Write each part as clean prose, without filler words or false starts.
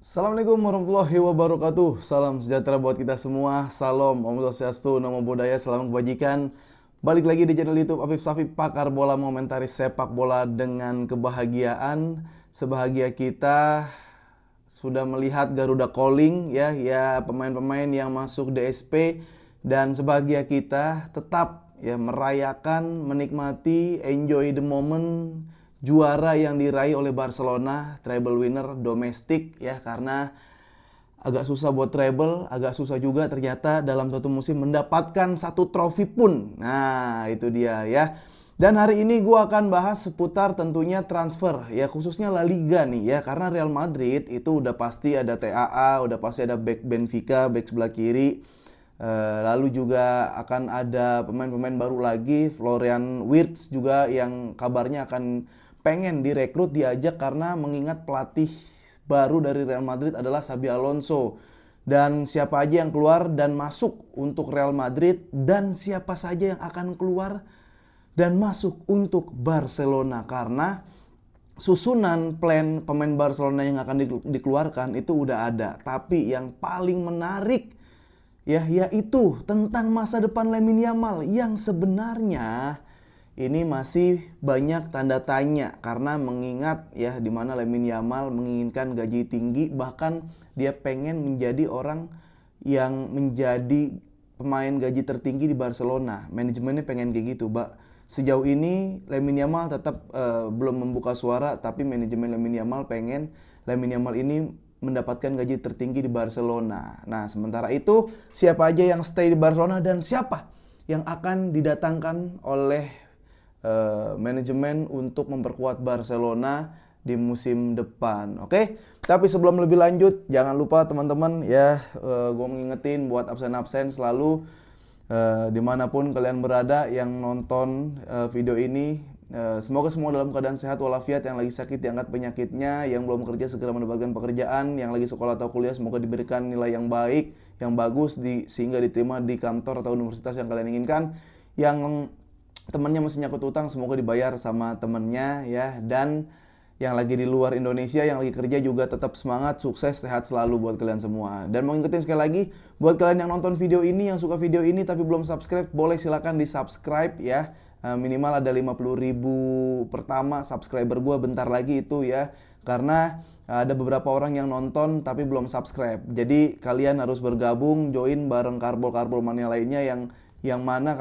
Assalamualaikum warahmatullahi wabarakatuh. Salam sejahtera buat kita semua. Salam, Om Swastiastu, Namo Buddhaya, salam kebajikan. Balik lagi di channel YouTube Afif Safif, pakar bola mengomentari sepak bola dengan kebahagiaan. Sebahagia kita sudah melihat Garuda Calling ya pemain-pemain yang masuk DSP, dan sebahagia kita tetap merayakan, menikmati, enjoy the moment juara yang diraih oleh Barcelona, treble winner domestik karena agak susah buat treble, agak susah juga ternyata dalam satu musim mendapatkan satu trofi pun. Nah, itu dia ya. Dan hari ini gue akan bahas seputar tentunya transfer khususnya La Liga nih karena Real Madrid itu udah pasti ada TAA, udah pasti ada back Benfica, back sebelah kiri. Lalu juga akan ada pemain-pemain baru lagi, Florian Wirtz juga yang kabarnya akan pengen direkrut, diajak karena mengingat pelatih baru dari Real Madrid adalah Xabi Alonso. Dan siapa aja yang keluar dan masuk untuk Real Madrid, dan siapa saja yang akan keluar dan masuk untuk Barcelona, karena susunan plan pemain Barcelona yang akan dikeluarkan itu udah ada. Tapi yang paling menarik yaitu tentang masa depan Lamine Yamal yang sebenarnya ini masih banyak tanda tanya, karena mengingat di mana Lamine Yamal menginginkan gaji tinggi, bahkan dia pengen menjadi orang yang menjadi pemain gaji tertinggi di Barcelona. Manajemennya pengen kayak gitu, Sejauh ini Lamine Yamal tetap belum membuka suara, tapi manajemen Lamine Yamal pengen Lamine Yamal ini mendapatkan gaji tertinggi di Barcelona. Nah, sementara itu siapa aja yang stay di Barcelona dan siapa yang akan didatangkan oleh manajemen untuk memperkuat Barcelona di musim depan. Oke? Tapi sebelum lebih lanjut, jangan lupa teman-teman gue mengingetin buat absen-absen selalu dimanapun kalian berada yang nonton video ini, semoga semua dalam keadaan sehat walafiat, yang lagi sakit diangkat penyakitnya, yang belum kerja segera mendapatkan pekerjaan, yang lagi sekolah atau kuliah semoga diberikan nilai yang baik, yang bagus sehingga diterima di kantor atau universitas yang kalian inginkan, yang temennya masih nyangkut utang semoga dibayar sama temennya dan yang lagi di luar Indonesia, yang lagi kerja juga tetap semangat, sukses, sehat selalu buat kalian semua. Dan mau ingetin sekali lagi, buat kalian yang nonton video ini, yang suka video ini tapi belum subscribe, boleh silakan di subscribe minimal ada 50.000 pertama subscriber gue bentar lagi itu karena ada beberapa orang yang nonton tapi belum subscribe. Jadi kalian harus bergabung, join bareng karbol-karbol mania lainnya yang mana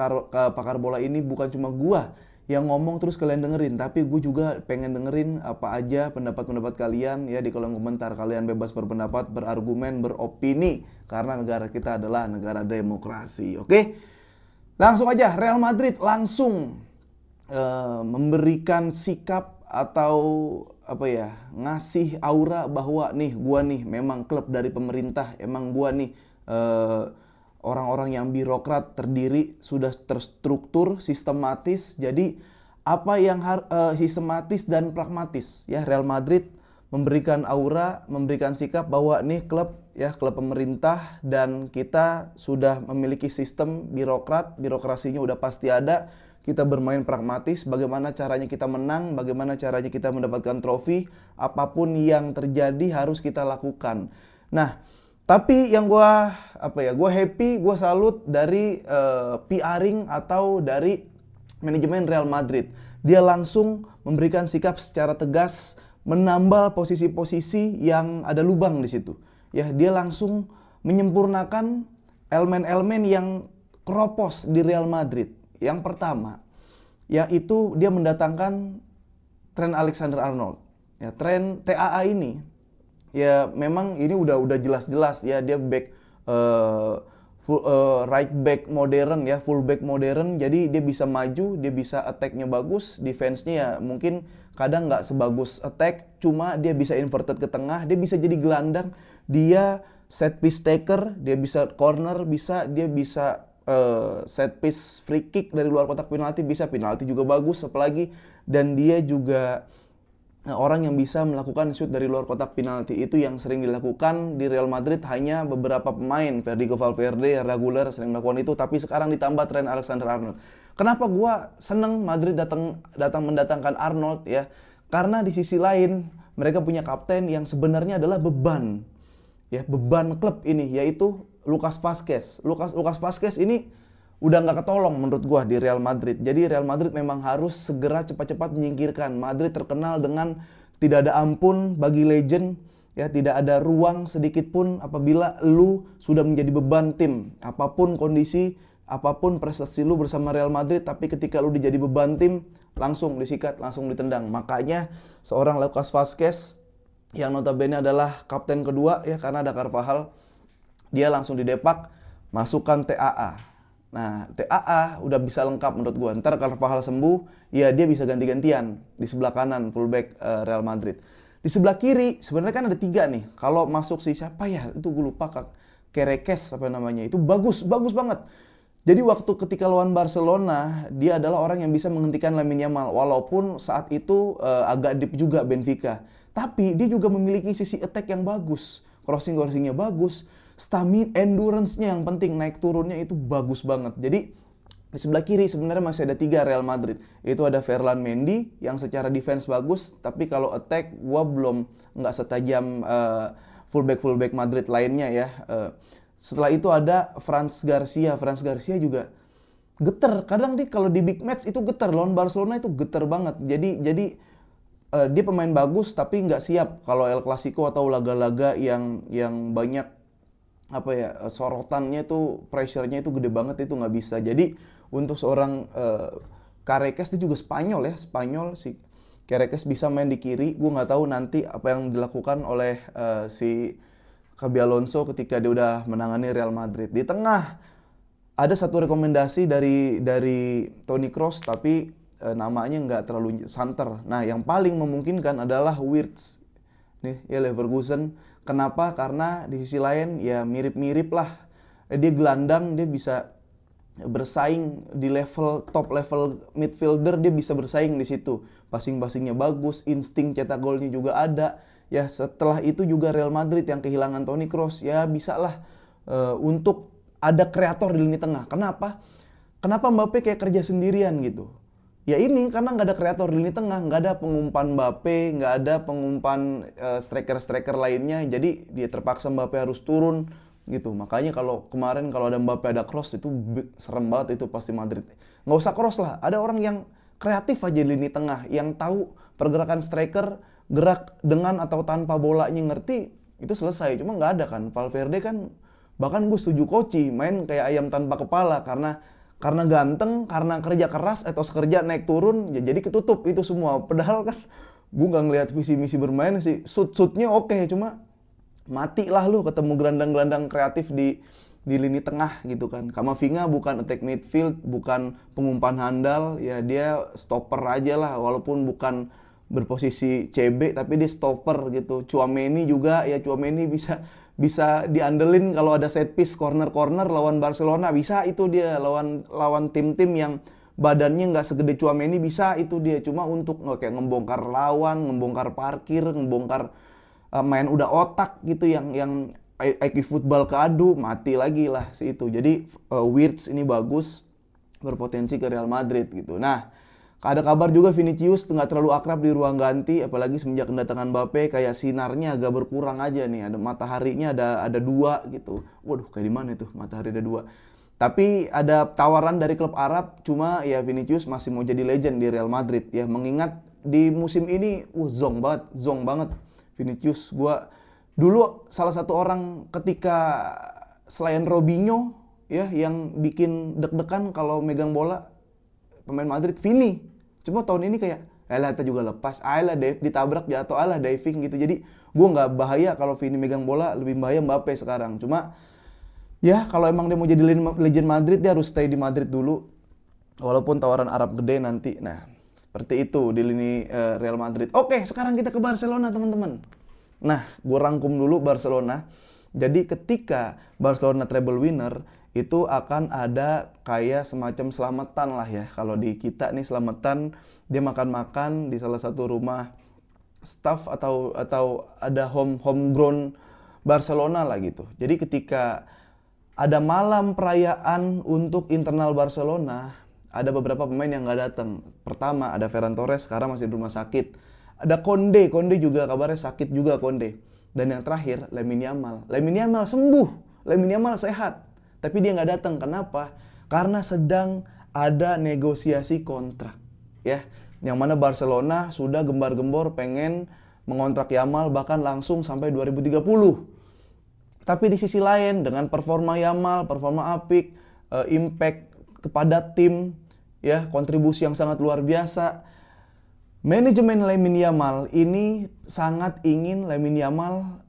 pakar bola ini bukan cuma gua yang ngomong terus kalian dengerin, tapi gue juga pengen dengerin apa aja pendapat-pendapat kalian di kolom komentar. Kalian bebas berpendapat, berargumen, beropini, karena negara kita adalah negara demokrasi. Oke? Langsung aja, Real Madrid langsung memberikan sikap atau ngasih aura bahwa gua nih memang klub dari pemerintah, emang gua nih orang-orang yang birokrat, terdiri, sudah terstruktur, sistematis. Jadi apa yang sistematis dan pragmatis Real Madrid memberikan aura, memberikan sikap bahwa nih klub pemerintah, dan kita sudah memiliki sistem birokrasinya udah pasti ada. Kita bermain pragmatis, bagaimana caranya kita menang, bagaimana caranya kita mendapatkan trofi, apapun yang terjadi harus kita lakukan. Nah, tapi yang gue happy, gue salut dari PRing atau dari manajemen Real Madrid. Dia langsung memberikan sikap secara tegas, menambal posisi-posisi yang ada lubang di situ. Dia langsung menyempurnakan elemen-elemen yang keropos di Real Madrid. Yang pertama, yaitu dia mendatangkan Trent Alexander-Arnold. Trent TAA ini memang ini udah jelas-jelas dia back right back modern full back modern. Jadi dia bisa maju, dia bisa attack-nya bagus, defense-nya mungkin kadang nggak sebagus attack, cuma dia bisa inverted ke tengah, dia bisa jadi gelandang, dia set piece taker, dia bisa corner, dia bisa set piece free kick dari luar kotak penalti, bisa penalti juga bagus apalagi, dan dia juga orang yang bisa melakukan shoot dari luar kotak penalti. Itu yang sering dilakukan di Real Madrid hanya beberapa pemain. Federico Valverde reguler sering melakukan itu, tapi sekarang ditambah Trent Alexander-Arnold. Kenapa gua seneng Madrid datang mendatangkan Arnold Karena di sisi lain mereka punya kapten yang sebenarnya adalah beban. ya beban klub ini, yaitu Lucas Vazquez. Lucas Vazquez ini udah nggak ketolong menurut gua di Real Madrid. Jadi Real Madrid memang harus segera cepat-cepat menyingkirkan. Madrid terkenal dengan tidak ada ampun bagi legend, ya tidak ada ruang sedikit pun apabila lu sudah menjadi beban tim. Apapun kondisi, apapun prestasi lu bersama Real Madrid, tapi ketika lu dijadi beban tim, langsung disikat, langsung ditendang. Makanya seorang Lucas Vazquez yang notabene adalah kapten kedua ya karena ada Carvajal, dia langsung didepak, masukkan TAA. Nah, TAA udah bisa lengkap menurut gua. Ntar Carvajal sembuh, ya dia bisa ganti-gantian di sebelah kanan fullback Real Madrid. Di sebelah kiri sebenarnya kan ada 3 nih. Kalau masuk si siapa ya? Itu gue lupa, Kerekes apa namanya. Itu bagus banget. Jadi waktu ketika lawan Barcelona, dia adalah orang yang bisa menghentikan Lamine Yamal. Walaupun saat itu agak deep juga Benfica. Tapi dia juga memiliki sisi attack yang bagus. Crossing-crossingnya bagus. Stamina, endurance-nya yang penting. Naik turunnya itu bagus banget. Jadi di sebelah kiri sebenarnya masih ada 3 Real Madrid. Itu ada Ferland Mendy yang secara defense bagus. Tapi kalau attack, gua belum nggak setajam fullback Madrid lainnya ya. Setelah itu ada Franz Garcia. Franz Garcia juga getar. Kadang kalau di big match itu getar. Lawan Barcelona itu getar banget. Jadi dia pemain bagus tapi nggak siap kalau El Clasico atau laga-laga yang banyak apa ya sorotannya tuh, pressure-nya itu gede banget, itu nggak bisa. Jadi untuk seorang Kerekes, dia juga Spanyol si Kerekes bisa main di kiri. Gue nggak tahu nanti apa yang dilakukan oleh si Xabi Alonso ketika dia udah menangani Real Madrid. Di tengah ada satu rekomendasi dari Toni Kroos, tapi namanya nggak terlalu santer. Nah, yang paling memungkinkan adalah Wirtz nih ya, Leverkusen. Kenapa? Karena di sisi lain ya mirip-mirip lah. Dia gelandang, dia bisa bersaing di top level midfielder, dia bisa bersaing di situ. Passing-passingnya bagus, insting cetak golnya juga ada. Ya setelah itu juga Real Madrid yang kehilangan Toni Kroos, ya bisalah untuk ada kreator di lini tengah. Kenapa Mbappe kayak kerja sendirian gitu? Ya ini karena nggak ada kreator di lini tengah, nggak ada pengumpan Mbappe, nggak ada pengumpan striker-striker lainnya. Jadi dia terpaksa Mbappe harus turun gitu. Makanya kalau kemarin kalau ada Mbappe ada Kroos itu serem banget itu pasti Madrid. Nggak usah Kroos lah, ada orang yang kreatif aja di lini tengah, yang tahu pergerakan striker, gerak dengan atau tanpa bolanya ngerti, itu selesai. Cuma nggak ada kan. Valverde kan, bahkan gue setuju Koci main kayak ayam tanpa kepala karena ganteng, karena kerja keras atau sekerja naik turun, ya jadi ketutup itu semua. Padahal kan gue nggak ngeliat visi misi bermain sih. Shoot-shootnya oke, cuma mati lah lu ketemu gelandang-gelandang kreatif di lini tengah gitu kan. Kamavinga bukan attack midfield, bukan pengumpan handal, ya dia stopper aja lah, walaupun bukan berposisi CB tapi dia stopper gitu. Tchouaméni juga, ya Tchouaméni bisa diandelin kalau ada set piece corner lawan Barcelona, bisa itu dia lawan tim-tim yang badannya nggak segede Tchouaméni, bisa itu dia. Cuma untuk kayak ngebongkar lawan, ngebongkar parkir, ngebongkar main udah otak gitu yang IQ football keadu, mati lagi lah si itu. Jadi Wirtz ini bagus, berpotensi ke Real Madrid gitu. Nah, ada kabar juga Vinicius nggak terlalu akrab di ruang ganti, apalagi semenjak kedatangan Mbappe, kayak sinarnya agak berkurang aja nih. Ada mataharinya ada 2 gitu. Waduh, kayak di mana itu matahari ada 2. Tapi ada tawaran dari klub Arab, cuma ya Vinicius masih mau jadi legend di Real Madrid ya. Mengingat di musim ini zong banget Vinicius. Gua dulu salah satu orang ketika selain Robinho ya yang bikin deg-degan kalau megang bola pemain Madrid, Vini. Cuma tahun ini kayak kita juga lepas, ditabrak jatuh, diving gitu. Jadi gue nggak bahaya kalau Vini megang bola, lebih bahaya Mbappe sekarang. Cuma ya kalau emang dia mau jadi legend Madrid, dia harus stay di Madrid dulu, walaupun tawaran Arab gede nanti. Nah seperti itu di lini Real Madrid. Oke, sekarang kita ke Barcelona teman-teman. Nah gue rangkum dulu Barcelona. Jadi ketika Barcelona treble winner, itu akan ada kayak semacam selamatan lah ya. Kalau di kita nih selamatan, dia makan-makan di salah satu rumah staff atau ada homegrown Barcelona lah gitu. Jadi ketika ada malam perayaan untuk internal Barcelona, ada beberapa pemain yang nggak datang. Pertama ada Ferran Torres, sekarang masih di rumah sakit. Ada Konde juga kabarnya sakit juga Konde. Dan yang terakhir, Lamine Yamal. Lamine Yamal sembuh, Lamine Yamal sehat. Tapi dia nggak datang. Kenapa? Karena sedang ada negosiasi kontrak. Ya, yang mana Barcelona sudah gembar-gembor pengen mengontrak Yamal bahkan langsung sampai 2030. Tapi di sisi lain, dengan performa Yamal, performa apik, impact kepada tim, ya, kontribusi yang sangat luar biasa. Manajemen Lamine Yamal ini sangat ingin Lamine Yamal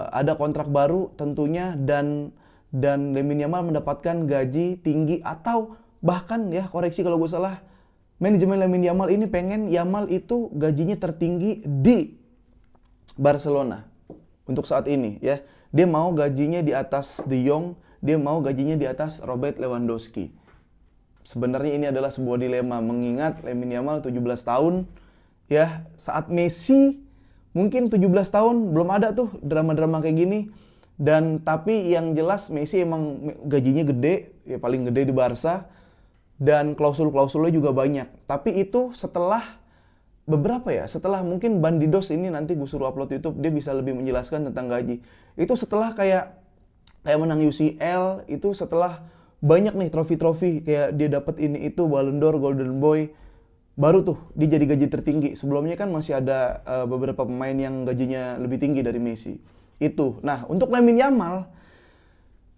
ada kontrak baru tentunya, dan Lamine Yamal mendapatkan gaji tinggi, atau bahkan, ya, koreksi kalau gue salah, manajemen Lamine Yamal ini pengen Yamal itu gajinya tertinggi di Barcelona untuk saat ini, ya. Dia mau gajinya di atas De Jong, dia mau gajinya di atas Robert Lewandowski. Sebenarnya ini adalah sebuah dilema, mengingat Lamine Yamal 17 tahun, ya, saat Messi mungkin 17 tahun belum ada tuh drama-drama kayak gini. Dan tapi yang jelas Messi emang gajinya gede, ya paling gede di Barca, dan klausul-klausulnya juga banyak. Tapi itu setelah setelah mungkin Bandidos ini, nanti gue suruh upload YouTube, dia bisa lebih menjelaskan tentang gaji. Itu setelah kayak menang UCL, itu setelah banyak nih trofi-trofi, kayak dia dapat ini itu, Ballon d'Or, Golden Boy, baru tuh dia jadi gaji tertinggi. Sebelumnya kan masih ada beberapa pemain yang gajinya lebih tinggi dari Messi. Itu. Nah, untuk Lamine Yamal,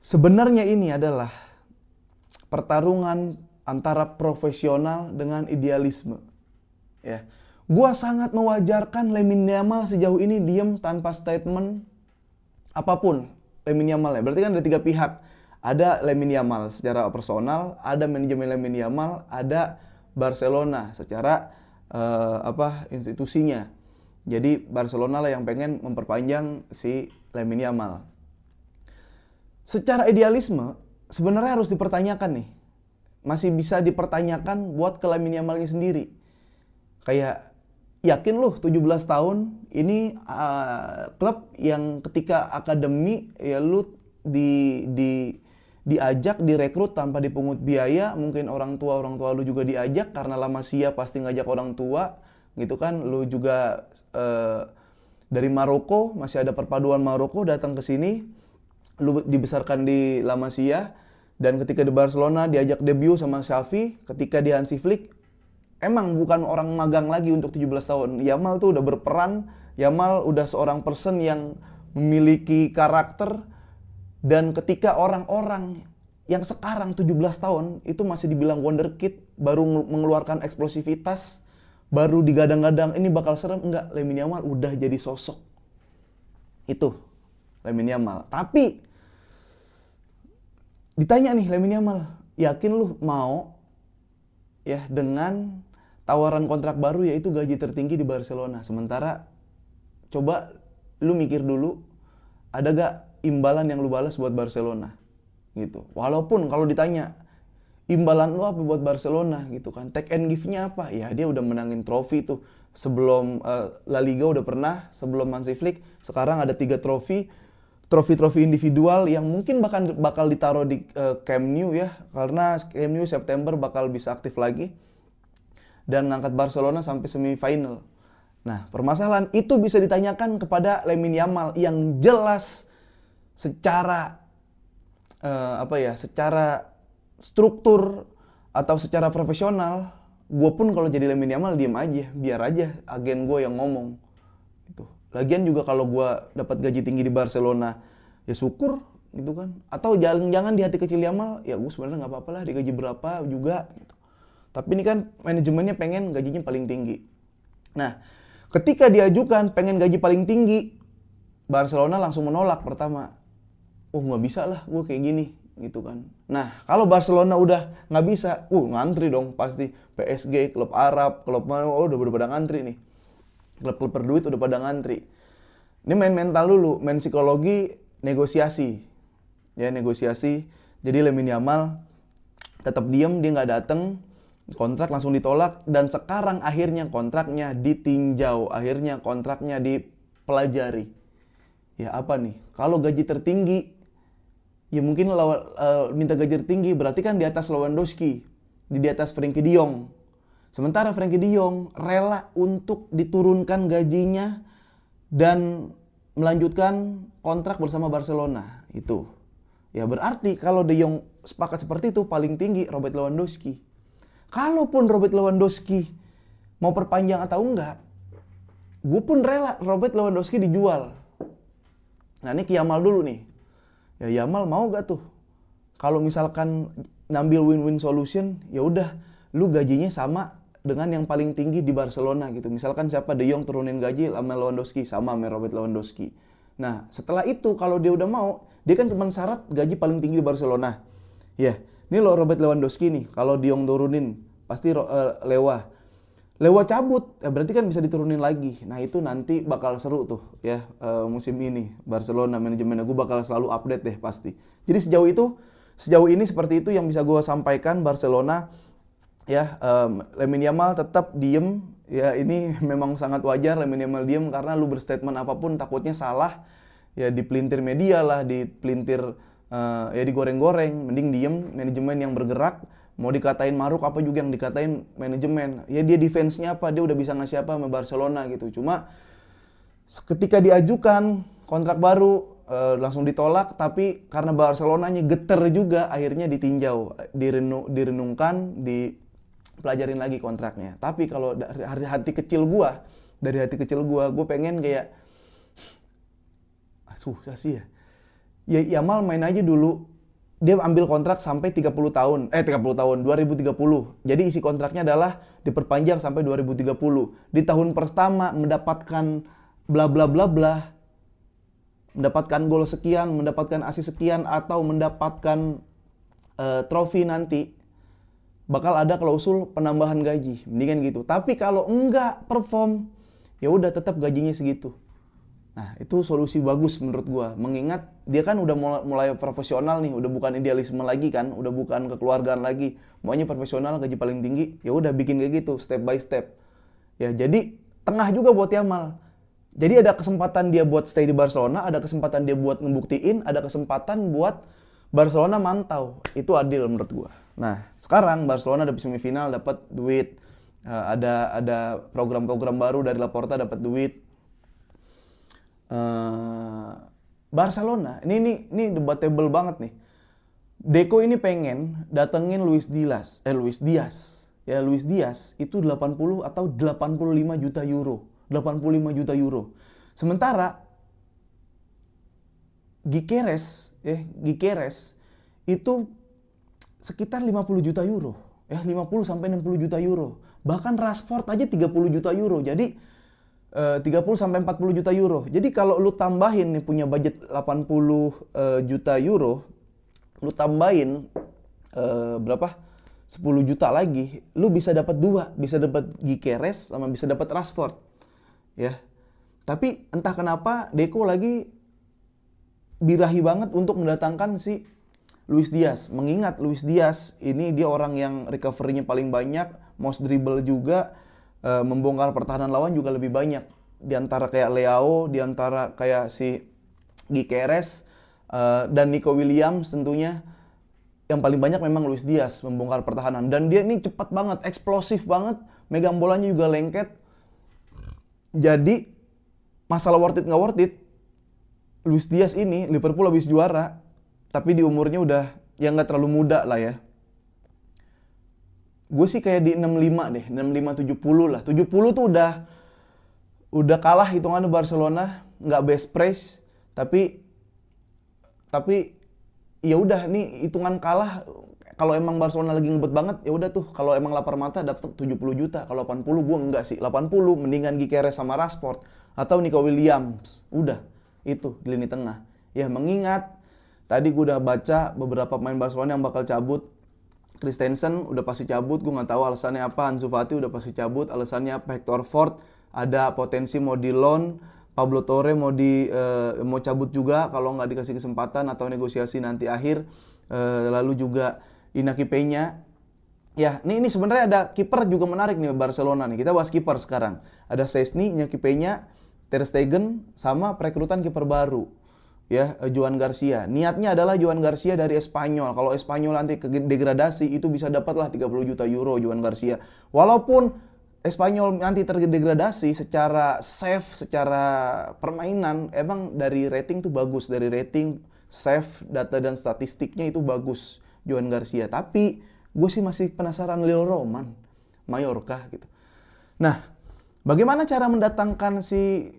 sebenarnya ini adalah pertarungan antara profesional dengan idealisme. Ya. Gua sangat mewajarkan Lamine Yamal sejauh ini diam tanpa statement apapun. Lamine Yamal ya. Berarti kan ada 3 pihak. Ada Lamine Yamal secara personal, ada manajemen Lamine Yamal, ada Barcelona secara institusinya. Jadi Barcelona lah yang pengen memperpanjang si Lamine Yamal. Secara idealisme sebenarnya harus dipertanyakan nih. Masih bisa dipertanyakan buat ke Lamine Yamalnya sendiri. Kayak, yakin lu 17 tahun ini klub yang ketika akademi, ya, lu diajak, direkrut tanpa dipungut biaya. Mungkin orang tua lu juga diajak, karena La Masia pasti ngajak orang tua gitu kan. Lu juga dari Maroko, masih ada perpaduan Maroko, datang ke sini. Lu dibesarkan di La Masia, dan ketika di Barcelona diajak debut sama Xavi. Ketika di Hansi Flick, emang bukan orang magang lagi untuk 17 tahun. Yamal tuh udah berperan, Yamal udah seorang person yang memiliki karakter. Dan ketika orang-orang yang sekarang 17 tahun itu masih dibilang wonderkid, baru mengeluarkan eksplosivitas, baru digadang-gadang ini bakal serem, enggak, Lamine Yamal udah jadi sosok. Itu Lamine Yamal. Tapi ditanya nih, Lamine Yamal, yakin lu mau, ya, dengan tawaran kontrak baru, yaitu gaji tertinggi di Barcelona? Sementara coba lu mikir dulu, ada gak imbalan yang lu balas buat Barcelona gitu. Walaupun kalau ditanya imbalan lu apa buat Barcelona gitu kan, take and give-nya apa? Ya, dia udah menangin trofi tuh. Sebelum La Liga udah pernah, sebelum Hansi Flick, sekarang ada 3 trofi individual yang mungkin bakal ditaruh di Camp Nou, ya, karena Camp Nou September bakal bisa aktif lagi dan ngangkat Barcelona sampai semifinal. Nah, permasalahan itu bisa ditanyakan kepada Lamine Yamal yang jelas secara secara struktur atau secara profesional, gue pun kalau jadi Lamine Yamal diem aja, biar aja agen gue yang ngomong. Itu. Lagian juga kalau gue dapat gaji tinggi di Barcelona, ya syukur gitu kan. Atau jangan di hati kecil Yamal, ya gue sebenarnya nggak apa-apa lah digaji berapa juga. Gitu. Tapi ini kan manajemennya pengen gajinya paling tinggi. Nah, ketika diajukan pengen gaji paling tinggi, Barcelona langsung menolak pertama. Oh, nggak bisa lah gue kayak gini gitu kan. Nah, kalau Barcelona udah nggak bisa, ngantri dong pasti. PSG, klub Arab, klub mana, udah pada ngantri nih. Klub-klub berduit udah pada ngantri. Ini main mental dulu, main psikologi, negosiasi. Ya, negosiasi. Jadi Lamine Yamal tetap diem, dia nggak dateng, kontrak langsung ditolak, dan sekarang akhirnya kontraknya ditinjau, akhirnya kontraknya dipelajari. Ya apa nih? Kalau gaji tertinggi, ya mungkin minta gaji tertinggi, berarti kan di atas Lewandowski, di atas Frenkie de Jong. Sementara Frenkie de Jong rela untuk diturunkan gajinya dan melanjutkan kontrak bersama Barcelona itu. Ya berarti kalau De Jong sepakat seperti itu, paling tinggi Robert Lewandowski. Kalaupun Robert Lewandowski mau perpanjang atau enggak, gue pun rela Robert Lewandowski dijual. Nah ini ke Yamal dulu nih. Ya Yamal mau gak tuh? Kalau misalkan ngambil win-win solution, ya udah, lu gajinya sama dengan yang paling tinggi di Barcelona gitu. Misalkan siapa, De Jong turunin gaji sama Lewandowski, sama Robert Lewandowski. Nah setelah itu kalau dia udah mau, dia kan cuma syarat gaji paling tinggi di Barcelona. Ya, ini lo Robert Lewandowski nih, kalau De Jong turunin, pasti Lewa cabut, ya berarti kan bisa diturunin lagi. Nah itu nanti bakal seru tuh ya, musim ini Barcelona manajemennya. Gue bakal selalu update deh pasti. Jadi sejauh ini seperti itu yang bisa gue sampaikan. Barcelona ya, Lamine Yamal tetap diem. Ya ini memang sangat wajar Lamine Yamal diem, karena lu berstatement apapun takutnya salah. Ya dipelintir media lah, dipelintir ya digoreng-goreng. Mending diem, manajemen yang bergerak. Mau dikatain maruk apa juga yang dikatain manajemen. Ya dia defense-nya apa, dia udah bisa ngasih apa sama Barcelona gitu. Cuma ketika diajukan kontrak baru langsung ditolak, tapi karena Barcelonanya geter juga akhirnya ditinjau, direnungkan, dipelajarin lagi kontraknya. Tapi kalau dari hati kecil gua, gue pengen kayak susah sih ya. Ya Yamal main aja dulu. Dia ambil kontrak sampai 30 tahun, 2030. Jadi isi kontraknya adalah diperpanjang sampai 2030. Di tahun pertama mendapatkan bla bla bla bla, mendapatkan gol sekian, mendapatkan assist sekian, atau mendapatkan trofi nanti, bakal ada klausul penambahan gaji. Mendingan gitu. Tapi kalau enggak perform, ya udah tetap gajinya segitu. Nah, itu solusi bagus menurut gua. Mengingat dia kan udah mulai profesional nih, udah bukan idealisme lagi kan, udah bukan kekeluargaan lagi. Maunya profesional, gaji paling tinggi, ya udah bikin kayak gitu, step by step. Ya, jadi tengah juga buat Yamal. Jadi ada kesempatan dia buat stay di Barcelona, ada kesempatan dia buat ngebuktiin, ada kesempatan buat Barcelona mantau. Itu adil menurut gua. Nah, sekarang Barcelona dapat semifinal, dapat duit. Ada program-program baru dari Laporta, dapat duit. Barcelona ini debatable banget nih. Deco ini pengen datengin Luis Diaz. Ya Luis Diaz itu 80 atau 85 juta euro. 85 juta euro. Sementara Gyökeres itu sekitar 50 juta euro. Ya 50 sampai 60 juta euro. Bahkan Rashford aja 30 juta euro. Jadi 30 sampai 40 juta euro. Jadi kalau lu tambahin nih punya budget 80 juta euro, lu tambahin berapa? 10 juta lagi, lu bisa dapat dua, bisa dapat Gyökeres sama bisa dapat Rashford. Ya. Tapi entah kenapa Deco lagi birahi banget untuk mendatangkan si Luis Diaz. Mengingat Luis Diaz ini dia orang yang recovery-nya paling banyak, most dribble juga, membongkar pertahanan lawan juga lebih banyak. Di antara kayak Leao, di antara kayak si Gyökeres, dan Nico Williams tentunya. Yang paling banyak memang Luis Diaz membongkar pertahanan. Dan dia ini cepat banget, eksplosif banget, megang bolanya juga lengket. Jadi, masalah worth it nggak worth it, Luis Diaz ini, Liverpool habis juara, tapi di umurnya udah, yang nggak terlalu muda lah ya. Gue sih kayak di 65 deh, 65-70 lah. 70 tuh udah kalah hitungannya Barcelona, nggak best praise, tapi ya udah nih hitungan kalah. Kalau emang Barcelona lagi ngebet banget, ya udah tuh. Kalau emang lapar mata dapat 70 juta. Kalau 80 gue enggak sih. 80 mendingan Gyökeres sama Rashford atau Nico Williams. Udah, itu di lini tengah. Ya mengingat tadi gue udah baca beberapa pemain Barcelona yang bakal cabut. Christensen udah pasti cabut, gue nggak tahu alasannya apa. Ansu Fati udah pasti cabut, alasannya apa? Hector Ford ada potensi mau di loan, Pablo Torre mau cabut juga kalau nggak dikasih kesempatan atau negosiasi nanti akhir. Lalu juga Iñaki Peña. Ya, ini sebenarnya ada kiper juga menarik nih Barcelona nih. Kita bahas kiper sekarang. Ada Szczęsny, Iñaki Peña, Ter Stegen, sama perekrutan kiper baru. Ya, Joan Garcia. Niatnya adalah Joan Garcia dari Espanyol. Kalau Espanyol nanti degradasi, itu bisa dapatlah 30 juta euro Joan Garcia. Walaupun Espanyol nanti terdegradasi secara save, secara permainan, emang dari rating tuh bagus. Dari rating, save, data dan statistiknya itu bagus Joan Garcia. Tapi gue sih masih penasaran Leo Roman, Mallorca gitu. Nah, bagaimana cara mendatangkan si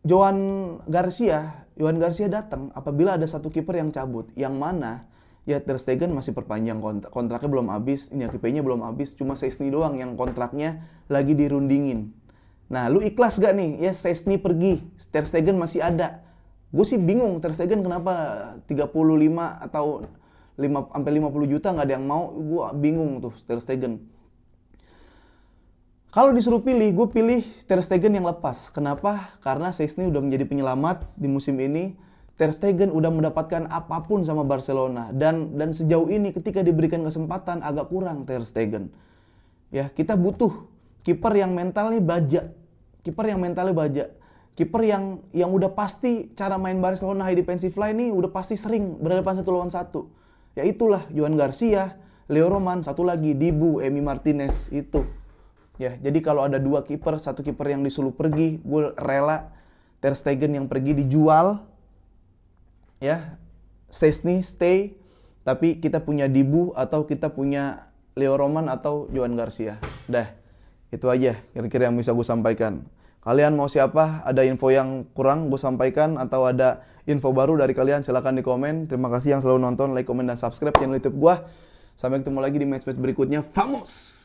Joan Garcia? Joan Garcia datang apabila ada satu kiper yang cabut. Yang mana ya Ter Stegen masih perpanjang kontraknya belum habis, Iñaki-nya belum habis, cuma Szczęsny doang yang kontraknya lagi dirundingin. Nah, lu ikhlas gak nih? Ya Szczęsny pergi, Ter Stegen masih ada. Gue sih bingung Ter Stegen kenapa 35 atau 5 sampai 50 juta nggak ada yang mau. Gue bingung tuh Ter Stegen. Kalau disuruh pilih, gue pilih Ter Stegen yang lepas. Kenapa? Karena Szczęsny udah menjadi penyelamat di musim ini. Ter Stegen udah mendapatkan apapun sama Barcelona dan sejauh ini ketika diberikan kesempatan agak kurang Ter Stegen. Ya, kita butuh kiper yang mentalnya baja. Kiper yang mentalnya baja. Kiper yang udah pasti cara main Barcelona high defensive line ini udah pasti sering berhadapan 1 lawan 1. Ya itulah Joan Garcia, Leo Roman, satu lagi Dibu, Emi Martinez itu. Ya, jadi kalau ada 2 kiper, satu kiper yang disuruh pergi, gue rela Ter Stegen yang pergi dijual. Ya, Szczęsny stay, tapi kita punya Dibu atau kita punya Leo Roman atau Joan Garcia. Dah, itu aja kira-kira yang bisa gue sampaikan. Kalian mau siapa? Ada info yang kurang gue sampaikan atau ada info baru dari kalian? Silahkan di komen. Terima kasih yang selalu nonton, like, komen, dan subscribe channel YouTube gue. Sampai ketemu lagi di match-match berikutnya. Vamos!